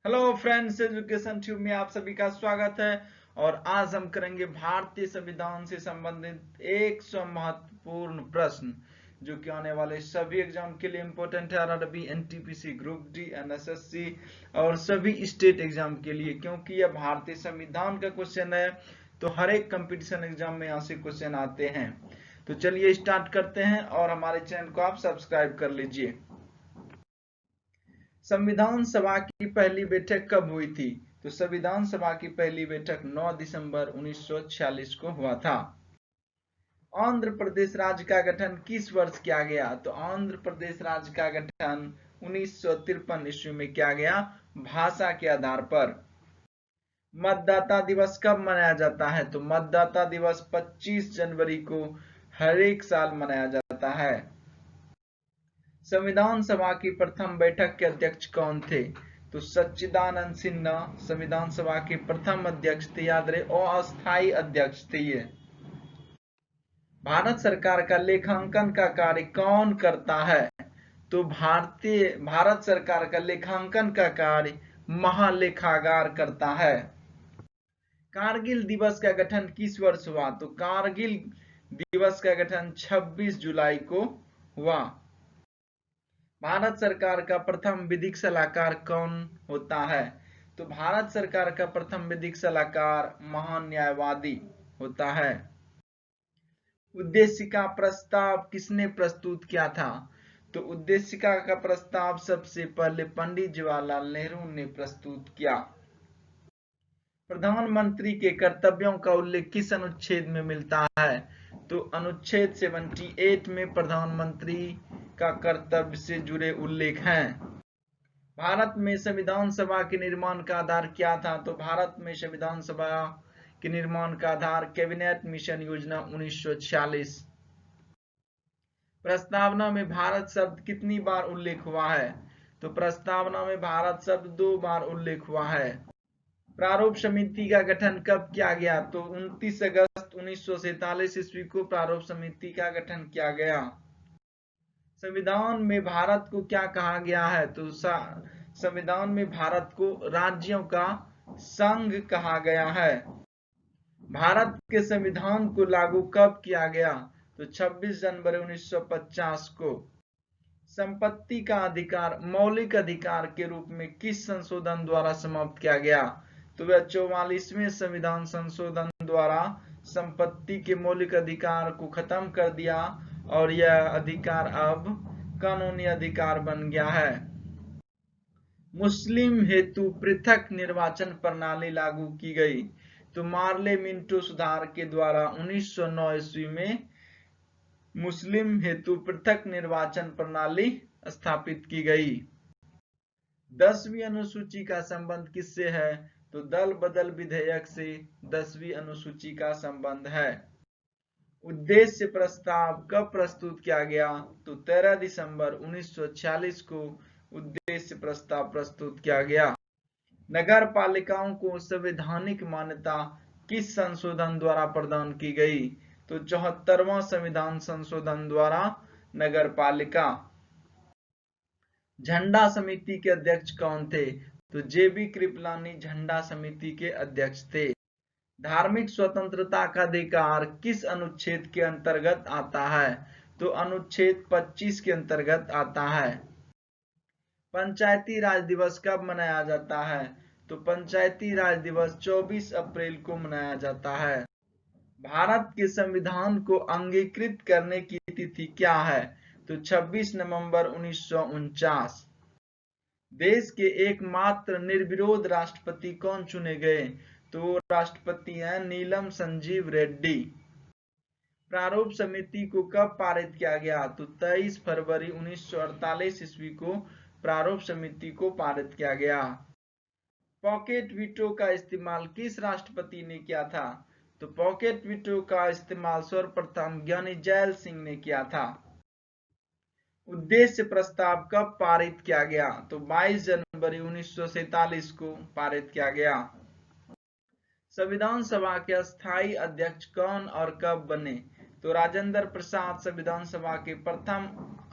Hello friends, education tube में आप सभी का स्वागत है। और आज हम करेंगे भारतीय संविधान से संबंधित 100 महत्वपूर्ण प्रश्न जो कि आने वाले सभी एग्जाम के लिए इम्पोर्टेंट है। RRB, NTPC, group D, NSSC और सभी स्टेट एग्जाम के लिए, क्योंकि यह भारतीय संविधान का क्वेश्चन है तो हर एक कंपटीशन एग्जाम में यहाँ से क्वेश्चन आते हैं। तो चलिए स्टार्ट करते हैं और हमारे चैनल को आप सब्सक्राइब कर लीजिए। संविधान सभा की पहली बैठक कब हुई थी? तो संविधान सभा की पहली बैठक 9 दिसंबर 1946 को हुआ था। आंध्र प्रदेश राज्य का गठन किस वर्ष किया गया? तो आंध्र प्रदेश राज्य का गठन 1953 ईस्वी में किया गया, भाषा के आधार पर। मतदाता दिवस कब मनाया जाता है? तो मतदाता दिवस 25 जनवरी को हर एक साल मनाया जाता है। संविधान सभा की प्रथम बैठक के अध्यक्ष कौन थे? तो सच्चिदानंद सिन्हा संविधान सभा के प्रथम अध्यक्ष थे। याद रहे, अस्थायी अध्यक्ष थे ये। भारत सरकार का लेखांकन का कार्य कौन करता है? तो भारत सरकार का लेखांकन का कार्य महालेखागार करता है। कारगिल दिवस का गठन किस वर्ष हुआ? तो कारगिल दिवस का गठन 26 जुलाई को हुआ। भारत सरकार का प्रथम विधिक सलाहकार कौन होता है? तो भारत सरकार का प्रथम विधिक सलाहकार महान न्यायवादी होता है। उद्देशिका प्रस्ताव किसने प्रस्तुत किया था? तो उद्देशिका का प्रस्ताव सबसे पहले पंडित जवाहरलाल नेहरू ने प्रस्तुत किया। प्रधानमंत्री के कर्तव्यों का उल्लेख किस अनुच्छेद में मिलता है? तो अनुच्छेद 78 में प्रधानमंत्री का कर्तव्य से जुड़े उल्लेख हैं। भारत में संविधान सभा के निर्माण का आधार क्या था? तो भारत में संविधान सभा के निर्माण का आधार कैबिनेट मिशन योजना 1946। प्रस्तावना में भारत शब्द कितनी बार उल्लेख हुआ है? तो प्रस्तावना में भारत शब्द 2 बार उल्लेख हुआ है। प्रारूप समिति का गठन कब किया गया? तो 29 अगस्त 1947 ईस्वी को प्रारूप समिति का गठन किया गया। संविधान में भारत को क्या कहा गया है? तो संविधान में भारत को राज्यों का संघ कहा गया है। भारत के संविधान को लागू कब किया गया? तो 26 जनवरी 1950 को। संपत्ति का अधिकार मौलिक अधिकार के रूप में किस संशोधन द्वारा समाप्त किया गया? तो वह 44वें संविधान संशोधन द्वारा संपत्ति के मौलिक अधिकार को खत्म कर दिया और यह अधिकार अब कानूनी अधिकार बन गया है। मुस्लिम हेतु पृथक निर्वाचन प्रणाली लागू की गई। तो मार्ले मिंटो सुधार के द्वारा 1909 ईस्वी में मुस्लिम हेतु पृथक निर्वाचन प्रणाली स्थापित की गई। 10वीं अनुसूची का संबंध किससे है? तो दल बदल विधेयक से 10वीं अनुसूची का संबंध है। उद्देश्य प्रस्ताव कब प्रस्तुत किया गया? तो 13 दिसंबर 1946 को उद्देश्य प्रस्ताव प्रस्तुत किया गया। नगर पालिकाओं को संवैधानिक मान्यता किस संशोधन द्वारा प्रदान की गई? तो 74वां संविधान संशोधन द्वारा नगर पालिका। झंडा समिति के अध्यक्ष कौन थे? तो जेबी कृपलानी झंडा समिति के अध्यक्ष थे। धार्मिक स्वतंत्रता का अधिकार किस अनुच्छेद के अंतर्गत आता है? तो अनुच्छेद 25 के अंतर्गत आता है। पंचायती राज दिवस कब मनाया जाता है? तो पंचायती राज दिवस 24 अप्रैल को मनाया जाता है। भारत के संविधान को अंगीकृत करने की तिथि क्या है? तो 26 नवंबर 1949। देश के एकमात्र निर्विरोध राष्ट्रपति कौन चुने गए? तो राष्ट्रपति हैं नीलम संजीव रेड्डी। प्रारूप समिति को कब पारित किया गया? तो 23 फरवरी 1948 ईस्वी को प्रारूप समिति को पारित किया गया। पॉकेट वीटो का इस्तेमाल किस राष्ट्रपति ने किया था? तो पॉकेट वीटो का इस्तेमाल सर्वप्रथम ज्ञानी जैल सिंह ने किया था। उद्देश्य प्रस्ताव कब पारित किया गया? तो 22 जनवरी 1947 को पारित किया गया। संविधान सभा के अस्थायी अध्यक्ष कौन और कब बने? तो राजेंद्र प्रसाद संविधान सभा के प्रथम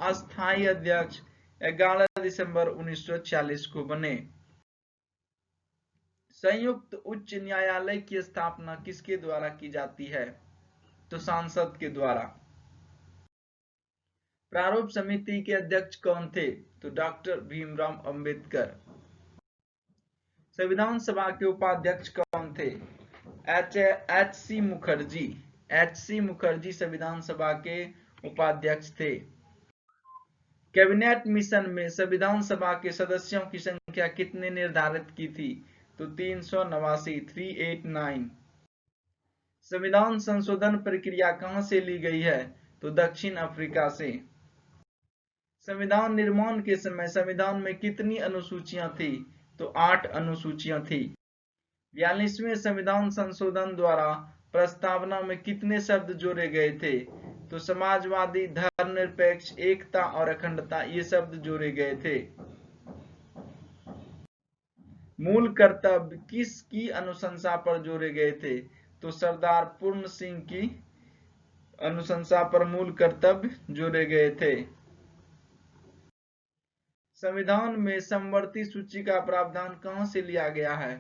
अस्थायी अध्यक्ष 11 दिसंबर 1946 को बने। संयुक्त उच्च न्यायालय की स्थापना किसके द्वारा की जाती है? तो सांसद के द्वारा। प्रारूप समिति के अध्यक्ष कौन थे? तो डॉक्टर भीमराव अंबेडकर। संविधान सभा के उपाध्यक्ष कौन थे? H C Mukherjee. H C Mukherjee संविधान सभा के उपाध्यक्ष थे। कैबिनेट मिशन में संविधान सभा के सदस्यों की संख्या कितने निर्धारित की थी? तो 389, 389। संविधान संशोधन प्रक्रिया कहां से ली गई है? तो दक्षिण अफ्रीका से। संविधान निर्माण के समय संविधान में कितनी अनुसूचियां थी? तो 8 अनुसूचियां थी। 42वें संविधान संशोधन द्वारा प्रस्तावना में कितने शब्द जोड़े गए थे? तो समाजवादी, धर्मनिरपेक्ष, एकता और अखंडता ये शब्द जोड़े गए थे। मूल कर्तव्य किसकी अनुशंसा पर जोड़े गए थे? तो सरदार पूर्ण सिंह की अनुशंसा पर मूल कर्तव्य जोड़े गए थे। संविधान में समवर्ती सूची का प्रावधान कहां से लिया गया है?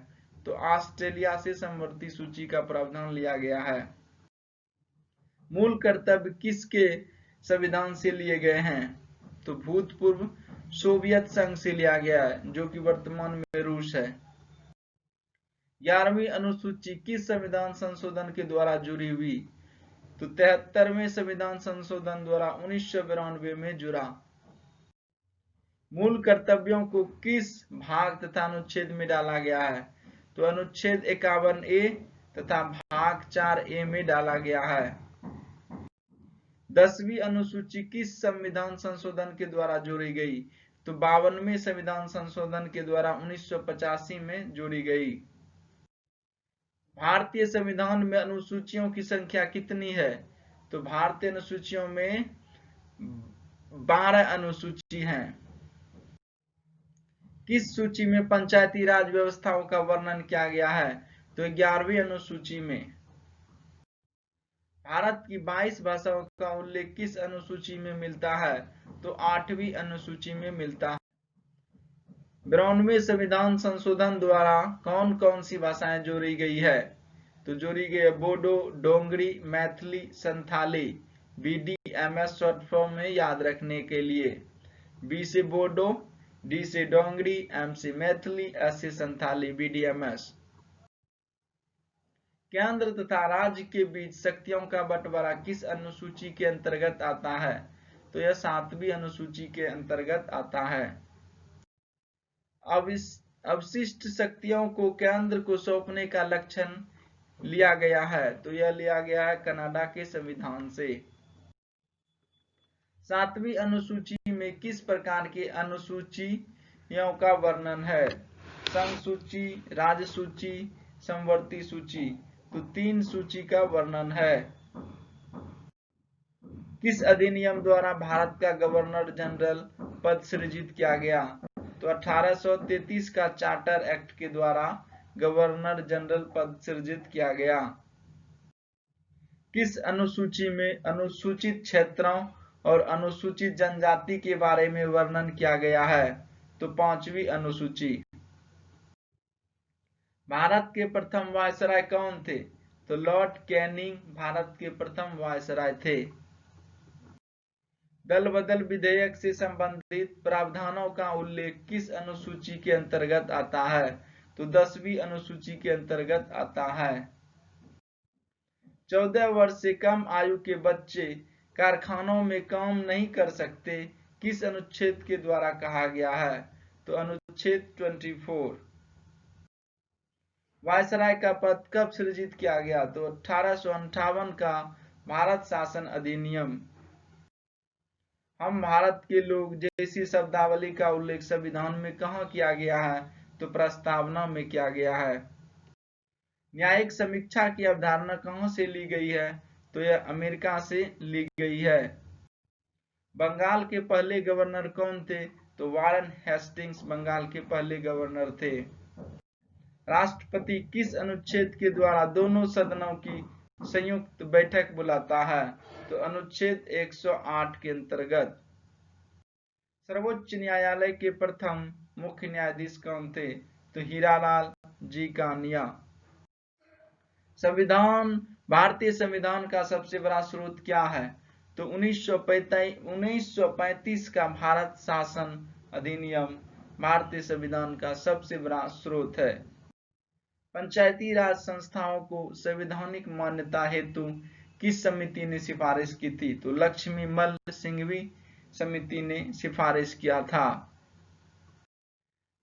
तो ऑस्ट्रेलिया से समवर्ती सूची का प्रावधान लिया गया है। मूल कर्तव्य किसके संविधान से लिए गए हैं? तो भूतपूर्व सोवियत संघ से लिया गया है, जो कि वर्तमान में रूस है। 11वीं अनुसूची किस संविधान संशोधन के द्वारा जुड़ी हुई? तो 73वें संविधान संशोधन द्वारा 1992 में जुड़ा। मूल कर्तव्यों को किस भाग तथा अनुच्छेद में डाला गया है? तो अनुच्छेद 51A तथा भाग 4A में डाला गया है। 10वीं अनुसूची किस संविधान संशोधन के द्वारा जोड़ी गई? तो 52वें संविधान संशोधन के द्वारा 1985 में जोड़ी गई। भारतीय संविधान में अनुसूचियों की संख्या कितनी है? तो भारतीय अनुसूचियों में 12 अनुसूची हैं। किस सूची में पंचायती राज व्यवस्थाओं का वर्णन किया गया है? तो 11वीं अनुसूची में। भारत की 22 भाषाओं का उल्लेख किस अनुसूची में मिलता है? तो 8वीं अनुसूची में मिलता है। 92वें संविधान संशोधन द्वारा कौन कौन सी भाषाएं जोड़ी गई है? तो जोड़ी गई है Bodo, Dogri, Maithili, Santhali. BDMS short form में याद रखने के लिए। B से बोडो, D से डोंगरी, M से मैथिली, S से संथाली, BDMS। केंद्र तथा राज्य के बीच शक्तियों का बंटवारा किस अनुसूची के अंतर्गत आता है? तो यह 7वीं अनुसूची के अंतर्गत आता है। अवशिष्ट शक्तियों को केंद्र को सौंपने का लक्षण लिया गया है, तो यह लिया गया है कनाडा के संविधान से। 7वीं अनुसूची में किस प्रकार की अनुसूचियों का वर्णन है? संघ सूची, राज्य सूची, समवर्ती सूची। तो 3 सूची का वर्णन है। किस अधिनियम द्वारा भारत का गवर्नर जनरल पद सृजित किया गया? तो 1833 का चार्टर एक्ट के द्वारा गवर्नर जनरल पद सृजित किया गया। किस अनुसूची में अनुसूचित क्षेत्रों और अनुसूचित जनजाति के बारे में वर्णन किया गया है? तो 5वीं अनुसूची। भारत के प्रथम वायसराय कौन थे? तो लॉर्ड कैनिंग भारत के प्रथम वायसराय थे। दल बदल विधेयक से संबंधित प्रावधानों का उल्लेख किस अनुसूची के अंतर्गत आता है? तो 10वीं अनुसूची के अंतर्गत आता है। 14 वर्ष से कम आयु के बच्चे कारखानों में काम नहीं कर सकते, किस अनुच्छेद के द्वारा कहा गया है? तो अनुच्छेद 24। वायसराय का पद कब सृजित किया गया? तो 1858 का भारत शासन अधिनियम। हम भारत के लोग जैसी शब्दावली का उल्लेख संविधान में कहाँ किया गया है? तो प्रस्तावना में किया गया है। न्यायिक समीक्षा की अवधारणा कहाँ से ली गई है? तो यह अमेरिका से ली गई है। बंगाल के पहले गवर्नर कौन थे? तो वारेन हेस्टिंग्स बंगाल के पहले गवर्नर थे। राष्ट्रपति किस अनुच्छेद के द्वारा दोनों सदनों की संयुक्त बैठक बुलाता है? तो अनुच्छेद 108 के अंतर्गत। सर्वोच्च न्यायालय के प्रथम मुख्य न्यायाधीश कौन थे? तो हीरालाल जी कानिया। भारतीय संविधान का सबसे बड़ा स्रोत क्या है? तो 1935 का भारत शासन अधिनियम भारतीय संविधान का सबसे बड़ा स्रोत है। पंचायती राज संस्थाओं को संवैधानिक मान्यता हेतु किस समिति ने सिफारिश की थी? तो लक्ष्मी मल्ल सिंघवी समिति ने सिफारिश किया था।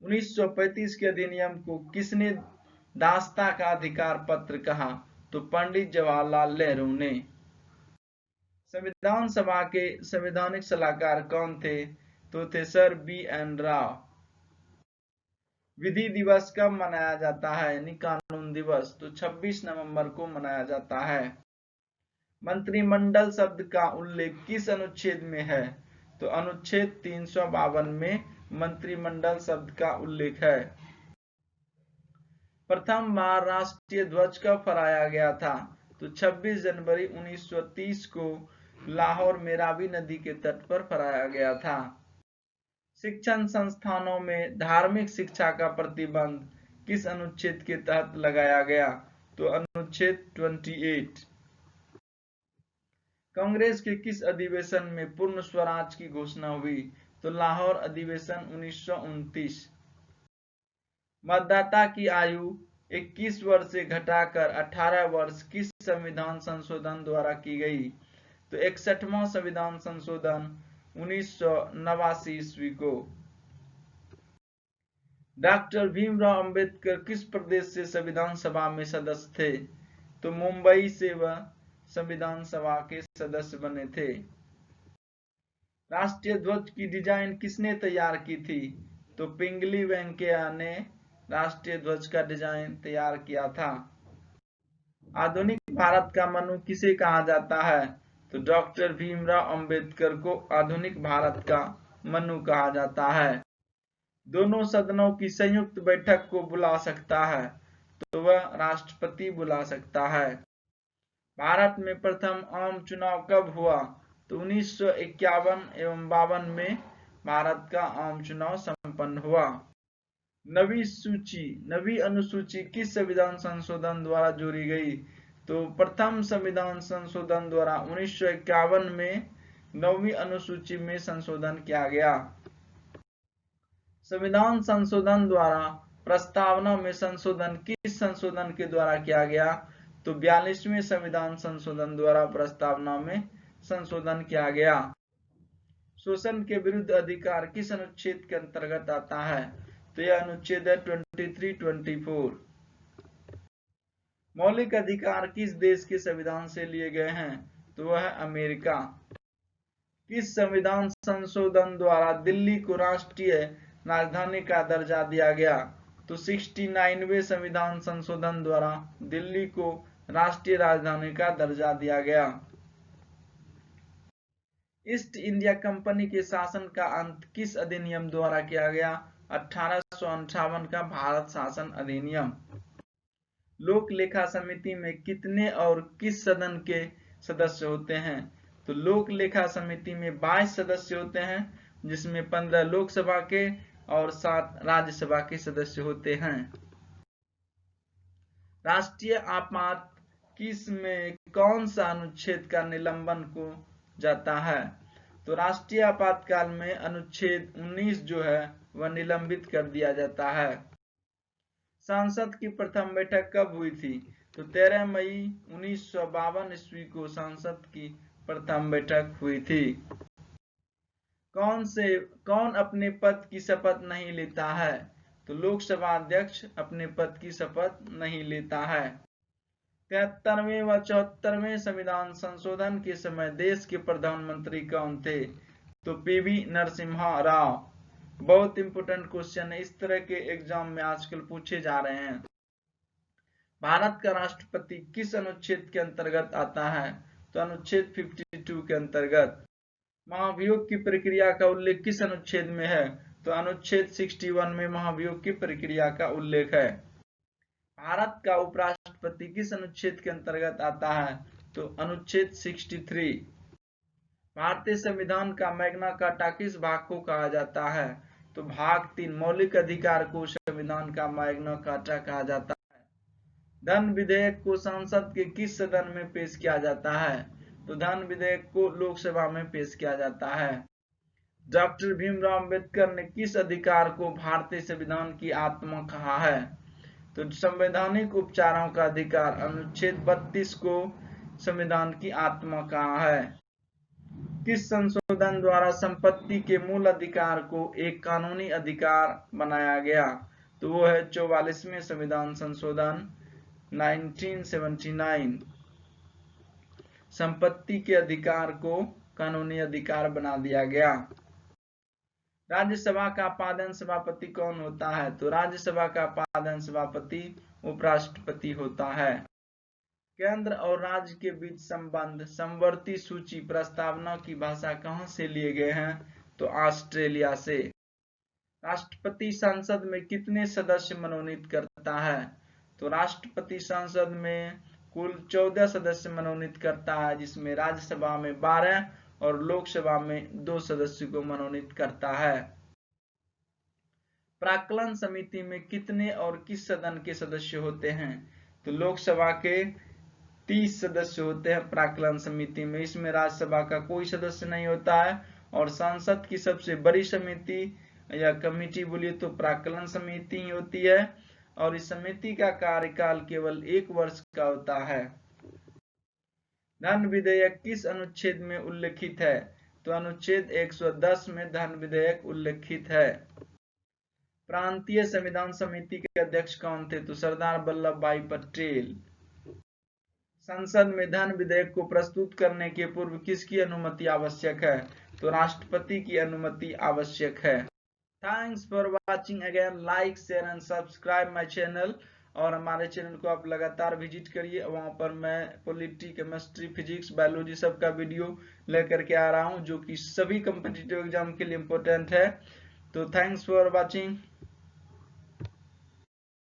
1935 के अधिनियम को किसने दासता का अधिकार पत्र कहा? तो पंडित जवाहरलाल नेहरू ने। संविधान सभा के संवैधानिक सलाहकार कौन थे? तो थे सर B.N. राव। विधि दिवस कब मनाया जाता है यानी कानून दिवस? तो 26 नवंबर को मनाया जाता है। मंत्रिमंडल शब्द का उल्लेख किस अनुच्छेद में है? तो अनुच्छेद 352 में मंत्रिमंडल शब्द का उल्लेख है। प्रथम बार राष्ट्रीय ध्वज कब फहराया गया था? तो 26 जनवरी 1930 को लाहौर में रावी नदी के तट पर फहराया गया था। शिक्षण संस्थानों में धार्मिक शिक्षा का प्रतिबंध किस अनुच्छेद के तहत लगाया गया? तो अनुच्छेद 28। कांग्रेस के किस अधिवेशन में पूर्ण स्वराज की घोषणा हुई? तो लाहौर अधिवेशन 1929। मतदाता की आयु 21 वर्ष से घटाकर 18 वर्ष किस संविधान संशोधन द्वारा की गई? तो 61वां संविधान संशोधन 1989 ईस्वी को। डॉक्टर भीमराव अंबेडकर किस प्रदेश से संविधान सभा में सदस्य थे? तो मुंबई से वह संविधान सभा के सदस्य बने थे। राष्ट्रीय ध्वज की डिजाइन किसने तैयार की थी? तो पिंगली वेंकैया ने राष्ट्रीय ध्वज का डिजाइन तैयार किया था। आधुनिक भारत का मनु किसे कहा जाता है? तो डॉक्टर भीमराव अंबेडकर को आधुनिक भारत का मनु कहा जाता है। दोनों सदनों की संयुक्त बैठक को बुला सकता है? तो वह राष्ट्रपति बुला सकता है। भारत में प्रथम आम चुनाव कब हुआ? तो 1951 एवं 52 में भारत का आम चुनाव संपन्न हुआ। नवी अनुसूची किस संविधान संशोधन द्वारा जोड़ी गई? तो प्रथम संविधान संशोधन द्वारा 1951 में 9वीं अनुसूची में संशोधन किया गया। संविधान संशोधन द्वारा प्रस्तावना में संशोधन किस संशोधन के द्वारा किया गया? तो 42वें संविधान संशोधन द्वारा प्रस्तावना में संशोधन किया गया। शोषण के विरुद्ध अधिकार किस अनुच्छेद के अंतर्गत आता है? तो यह अनुच्छेद है 23-24। मौलिक अधिकार किस देश के संविधान से लिए गए हैं? तो वह है अमेरिका। किस संविधान संशोधन द्वारा दिल्ली को राष्ट्रीय राजधानी का दर्जा दिया गया? तो 69वें संविधान संशोधन द्वारा दिल्ली को राष्ट्रीय राजधानी का दर्जा दिया गया। ईस्ट इंडिया कंपनी के शासन का अंत किस अधिनियम द्वारा किया गया? 1858 का भारत शासन अधिनियम। लोक लेखा समिति में कितने और किस सदन के सदस्य होते हैं? तो लोक लेखा समिति में 22 सदस्य होते हैं, जिसमें 15 लोकसभा के और 7 राज्यसभा के सदस्य होते हैं। राष्ट्रीय आपात किस में कौन सा अनुच्छेद का निलंबन को जाता है? तो राष्ट्रीय आपातकाल में अनुच्छेद 19 जो है वह निलंबित कर दिया जाता है। संसद की प्रथम बैठक कब हुई थी? तो 13 मई 1952 ईस्वी को संसद की प्रथम बैठक हुई थी। कौन अपने पद की शपथ नहीं लेता है? तो लोकसभा अध्यक्ष अपने पद की शपथ नहीं लेता है। 73वें व 74वें संविधान संशोधन के समय देश के प्रधानमंत्री कौन थे? तो PV नरसिम्हा राव। बहुत इंपोर्टेंट क्वेश्चन है, इस तरह के एग्जाम में आजकल पूछे जा रहे हैं। भारत का राष्ट्रपति किस अनुच्छेद के अंतर्गत आता है? तो अनुच्छेद 52 के अंतर्गत। महाभियोग की प्रक्रिया का उल्लेख किस अनुच्छेद में है? तो अनुच्छेद 61 में महाभियोग की प्रक्रिया का उल्लेख है। भारत का उपराष्ट्रपति किस अनुच्छेद के अंतर्गत आता है? तो अनुच्छेद 63। भारतीय संविधान का मैग्ना कार्टा किस भाग को कहा जाता है? तो भाग 3 मौलिक अधिकार को संविधान का मैग्ना कार्टा कहा जाता है। धन विधेयक को संसद के किस सदन में पेश किया जाता है? तो धन विधेयक को लोकसभा में पेश किया जाता है। डॉक्टर भीमराव अंबेडकर ने किस अधिकार को भारतीय संविधान की आत्मा कहा है? तो संवैधानिक उपचारों का अधिकार अनुच्छेद 32 को संविधान की आत्मा कहा है। किस संशोधन द्वारा संपत्ति के मूल अधिकार को एक कानूनी अधिकार बनाया गया? तो वो है 44वें संविधान संशोधन 1979। संपत्ति के अधिकार को कानूनी अधिकार बना दिया गया। राज्यसभा का पादन सभापति कौन होता है? तो राज्यसभा का पादन सभापति उपराष्ट्रपति होता है। केंद्र और राज्य के बीच संबंध समवर्ती सूची प्रस्तावना की भाषा कहां से लिए गए हैं? तो ऑस्ट्रेलिया से। राष्ट्रपति संसद में कितने सदस्य मनोनीत करता है? तो राष्ट्रपति संसद में कुल 14 सदस्य मनोनीत करता है, जिसमें राज्यसभा में 12 और लोकसभा में 2 सदस्यों को मनोनीत करता है। प्राक्कलन समिति में कितने और किस सदन के सदस्य होते हैं? तो लोकसभा के 30 सदस्य होते हैं प्राक्कलन समिति में। इसमें राज्यसभा का कोई सदस्य नहीं होता है। और संसद की सबसे बड़ी समिति या कमेटी बोलिए तो प्राक्कलन समिति ही होती है, और इस समिति का कार्यकाल केवल 1 वर्ष का होता है। धन विधेयक किस अनुच्छेद में उल्लेखित है? तो अनुच्छेद 110 में धन विधेयक उल्लेखित है। प्रांतीय संविधान समिति के अध्यक्ष कौन थे? तो सरदार वल्लभ भाई पटेल। संसद में धन विधेयक को प्रस्तुत करने के पूर्व किसकी अनुमति आवश्यक है? तो राष्ट्रपति की अनुमति आवश्यक है। Thanks for watching again. Like, share and subscribe my channel. और हमारे चैनल को आप लगातार विजिट करिए। वहां पर मैं पॉलिटी, केमिस्ट्री, फिजिक्स, बायोलॉजी सब का वीडियो लेकर के आ रहा हूं, जो कि सभी कॉम्पिटिटिव एग्जाम के लिए इम्पोर्टेंट है। तो थैंक्स फॉर वॉचिंग।